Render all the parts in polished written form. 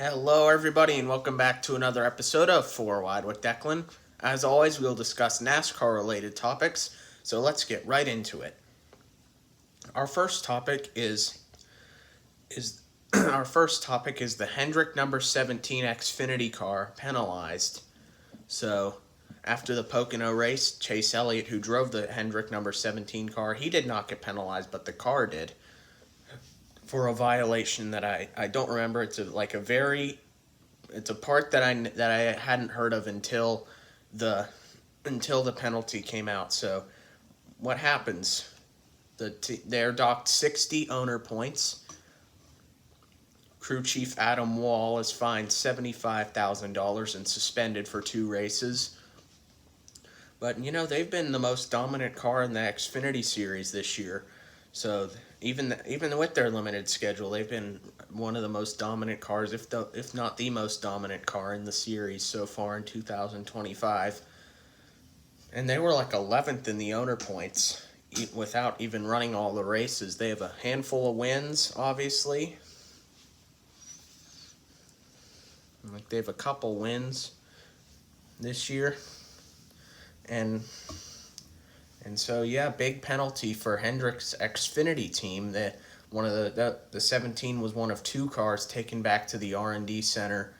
Hello, everybody, and welcome back to another episode of Wide with Declan. As always, we'll discuss NASCAR-related topics, so let's get right into it. Our first topic is our first topic is the Hendrick number 17 Xfinity car penalized. So, after the Pocono race, Chase Elliott, who drove the Hendrick number 17 car, he did not get penalized, but the car did for a violation that I don't remember. It's a part that I hadn't heard of the until the penalty came out. So what happens? They're docked 60 owner points. Crew chief Adam Wall is fined $75,000 and suspended for 2 races. But they've been the most dominant car in the Xfinity series this year. So even with their limited schedule, they've been one of the most dominant cars, if not the most dominant car in the series so far in 2025. And they were like 11th in the owner points without even running all the races. They have a handful of wins, obviously. Like they have a couple wins this year. And so yeah, big penalty for Hendrick's Xfinity team. That one of the 17 was one of 2 cars taken back to the R&D center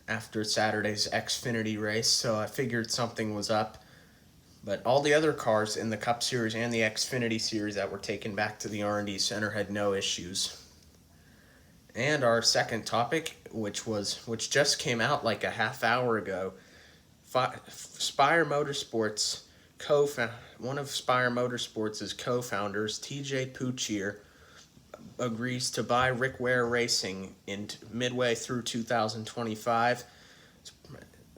after Saturday's Xfinity race. So I figured something was up. But all the other cars in the Cup Series and the Xfinity Series that were taken back to the R&D center had no issues. And our second topic, which just came out like a half hour ago, Spire Motorsports one of Spire Motorsports' co-founders, TJ Puchier, agrees to buy Rick Ware Racing midway through 2025.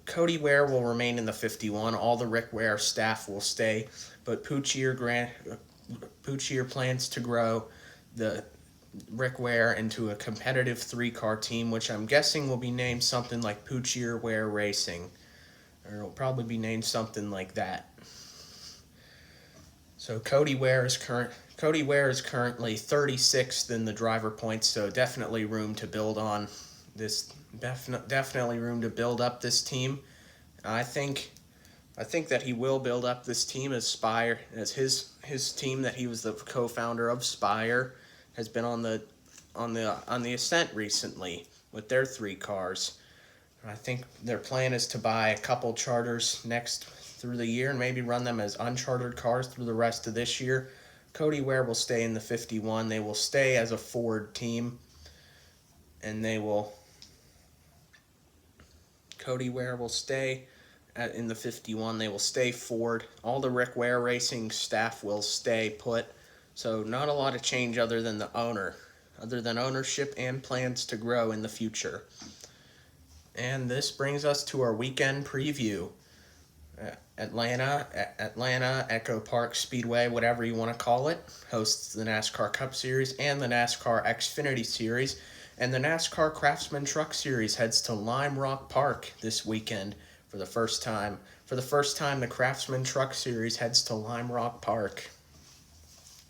Cody Ware will remain in the 51. All the Rick Ware staff will stay, but Puchier plans to grow the Rick Ware into a competitive 3-car team, which I'm guessing will be named something like Puchier Ware Racing, or it'll probably be named something like that. So Cody Ware is currently 36th in the driver points, so definitely room to build on this. Definitely room to build up this team. I think that he will build up this team as Spire, as his team that he was the co-founder of. Spire has been on the ascent recently with their 3 cars. I think their plan is to buy a couple charters through the year and maybe run them as unchartered cars through the rest of this year. Cody Ware will stay in the 51. They will stay as a Ford team, and Cody Ware will stay in the 51. They will stay Ford. All the Rick Ware Racing staff will stay put. So not a lot of change other than ownership and plans to grow in the future. And this brings us to our weekend preview. Atlanta Echo Park Speedway, whatever you want to call it, hosts the NASCAR Cup Series and the NASCAR Xfinity Series, and the NASCAR Craftsman Truck Series heads to Lime Rock Park this weekend for the first time. For the first time, the Craftsman Truck Series heads to Lime Rock Park.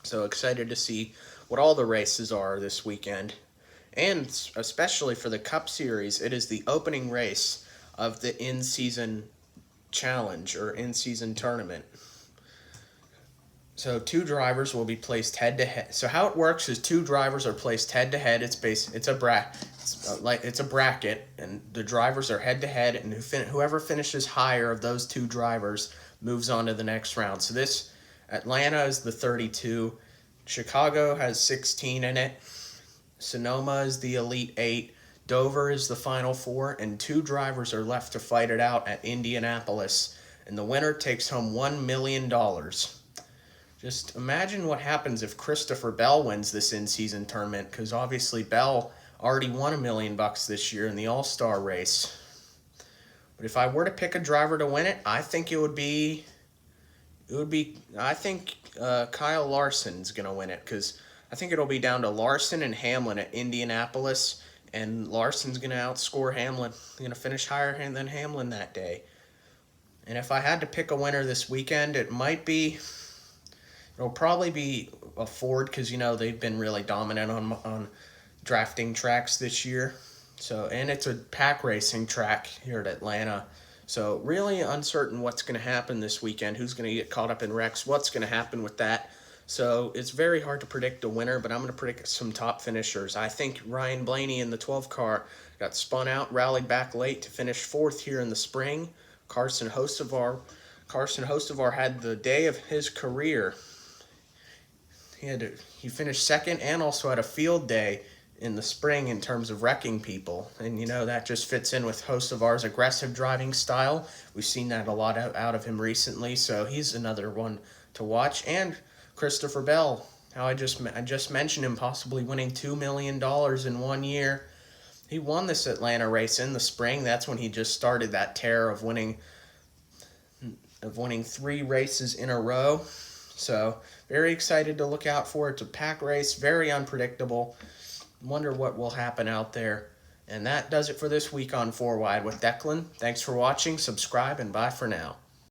So excited to see what all the races are this weekend. And especially for the Cup Series, it is the opening race of the in-season challenge or in-season tournament. So 2 drivers will be placed head-to-head. So how it works is 2 drivers are placed head-to-head. It's a bracket, and the drivers are head-to-head, and whoever finishes higher of those 2 drivers moves on to the next round. So this Atlanta is the 32. Chicago has 16 in it. Sonoma is the Elite 8. Dover is the Final 4, and 2 drivers are left to fight it out at Indianapolis, and the winner takes home $1 million. Just imagine what happens if Christopher Bell wins this in-season tournament, because obviously Bell already won $1 million this year in the All-Star race. But if I were to pick a driver to win it, I think Kyle Larson's going to win it, because I think it'll be down to Larson and Hamlin at Indianapolis, and Larson's going to outscore Hamlin. He's going to finish higher than Hamlin that day. And if I had to pick a winner this weekend, it'll probably be a Ford, because they've been really dominant on drafting tracks this year. So, and it's a pack racing track here at Atlanta. So really uncertain what's going to happen this weekend, who's going to get caught up in wrecks, what's going to happen with that. So it's very hard to predict a winner, but I'm going to predict some top finishers. I think Ryan Blaney in the 12 car got spun out, rallied back late to finish fourth here in the spring. Carson Hocevar had the day of his career. He finished second and also had a field day in the spring in terms of wrecking people. And, that just fits in with Hocevar's aggressive driving style. We've seen that a lot out of him recently, so he's another one to watch. And Christopher Bell, how I just mentioned him possibly winning $2 million in 1 year. He won this Atlanta race in the spring. That's when he just started that tear of winning 3 races in a row. So very excited to look out for. It's a pack race, very unpredictable. Wonder what will happen out there. And that does it for this week on 4 Wide with Declan. Thanks for watching, subscribe, and bye for now.